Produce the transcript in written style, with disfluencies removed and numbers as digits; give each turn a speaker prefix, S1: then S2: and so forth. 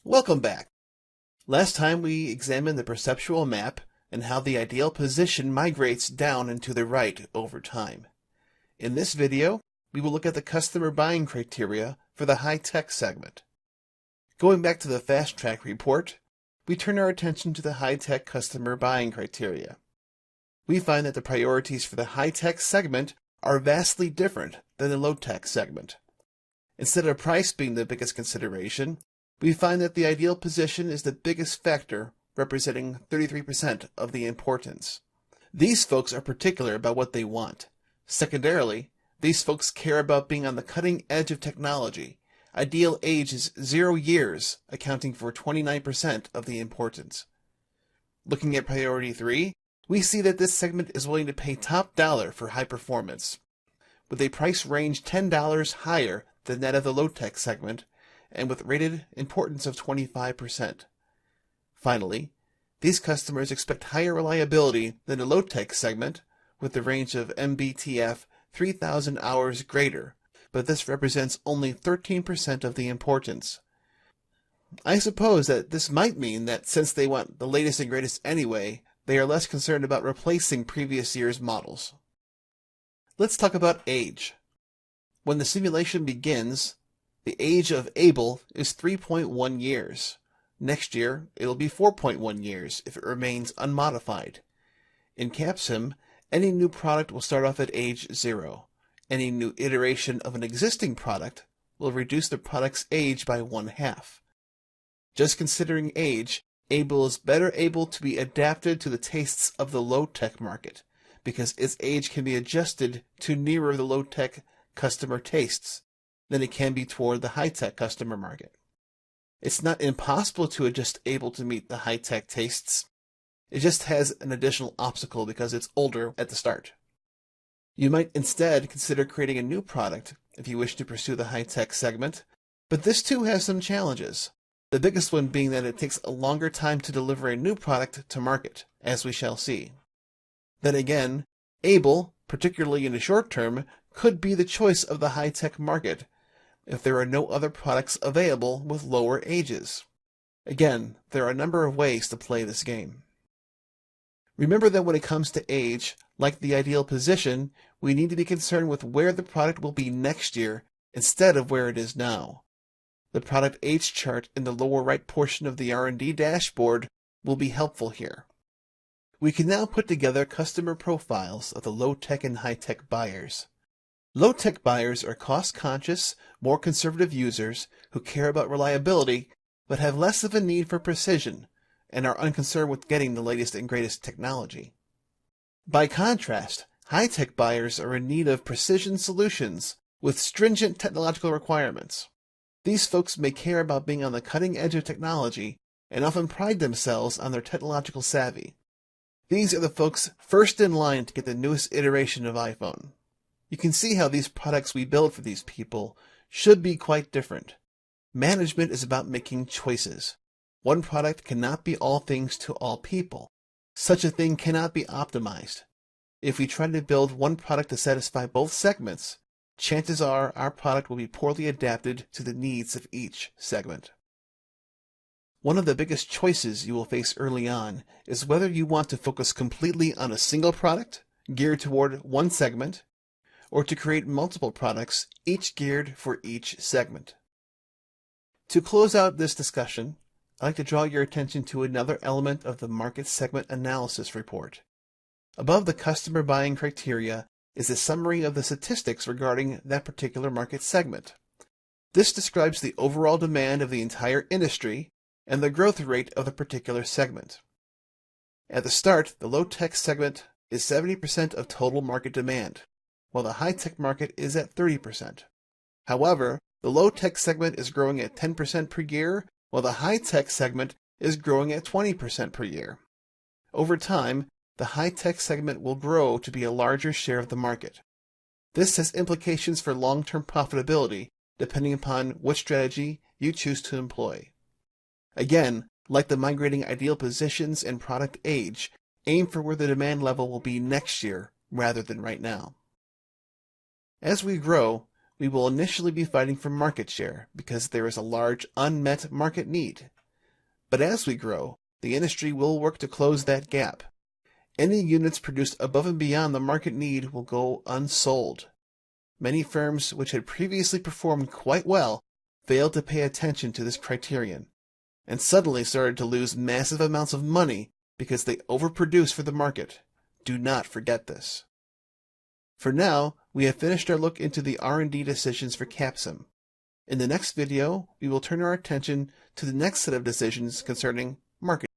S1: Welcome back. Last time we examined the perceptual map and how the ideal position migrates down and to the right over time. In this video, we will look at the customer buying criteria for the high-tech segment. Going back to the Fast Track report, we turn our attention to the high-tech customer buying criteria. We find that the priorities for the high-tech segment are vastly different than the low-tech segment. Instead of price being the biggest consideration, we find that the ideal position is the biggest factor, representing 33% of the importance. These folks are particular about what they want. Secondarily, these folks care about being on the cutting edge of technology. Ideal age is 0 years, accounting for 29% of the importance. Looking at priority 3, we see that this segment is willing to pay top dollar for high performance, with a price range $10 higher than that of the low-tech segment, and with rated importance of 25%. Finally, these customers expect higher reliability than the low-tech segment, with the range of MBTF 3,000 hours greater, but this represents only 13% of the importance. I suppose that this might mean that since they want the latest and greatest anyway, they are less concerned about replacing previous year's models. Let's talk about age. When the simulation begins, the age of Able is 3.1 years. Next year, it'll be 4.1 years if it remains unmodified. In Capsim, any new product will start off at age 0. Any new iteration of an existing product will reduce the product's age by 1/2. Just considering age, Able is better able to be adapted to the tastes of the low-tech market, because its age can be adjusted to nearer the low-tech customer tastes than it can be toward the high-tech customer market. It's not impossible to adjust Able to meet the high-tech tastes. It just has an additional obstacle because it's older at the start. You might instead consider creating a new product if you wish to pursue the high-tech segment, but this too has some challenges. The biggest one being that it takes a longer time to deliver a new product to market, as we shall see. Then again, Able, particularly in the short term, could be the choice of the high-tech market if there are no other products available with lower ages. Again, there are a number of ways to play this game. Remember that when it comes to age, like the ideal position, we need to be concerned with where the product will be next year instead of where it is now. The product age chart in the lower right portion of the R&D dashboard will be helpful here. We can now put together customer profiles of the low-tech and high-tech buyers. Low-tech buyers are cost-conscious, more conservative users who care about reliability but have less of a need for precision and are unconcerned with getting the latest and greatest technology. By contrast, high-tech buyers are in need of precision solutions with stringent technological requirements. These folks may care about being on the cutting edge of technology and often pride themselves on their technological savvy. These are the folks first in line to get the newest iteration of iPhone. You can see how these products we build for these people should be quite different. Management is about making choices. One product cannot be all things to all people. Such a thing cannot be optimized. If we try to build one product to satisfy both segments, chances are our product will be poorly adapted to the needs of each segment. One of the biggest choices you will face early on is whether you want to focus completely on a single product geared toward one segment, or to create multiple products, each geared for each segment. To close out this discussion, I'd like to draw your attention to another element of the market segment analysis report. Above the customer buying criteria is a summary of the statistics regarding that particular market segment. This describes the overall demand of the entire industry and the growth rate of the particular segment. At the start, the low-tech segment is 70% of total market demand, while the high-tech market is at 30%. However, the low-tech segment is growing at 10% per year, while the high-tech segment is growing at 20% per year. Over time, the high-tech segment will grow to be a larger share of the market. This has implications for long-term profitability, depending upon which strategy you choose to employ. Again, like the migrating ideal positions and product age, aim for where the demand level will be next year rather than right now. As we grow, we will initially be fighting for market share because there is a large unmet market need But as we grow, the industry will work to close that gap. Any units produced above and beyond the market need will go unsold. Many firms which had previously performed quite well failed to pay attention to this criterion, and suddenly started to lose massive amounts of money because they overproduced for the market. Do not forget this. For now, we have finished our look into the R&D decisions for Capsim. In the next video, we will turn our attention to the next set of decisions concerning marketing.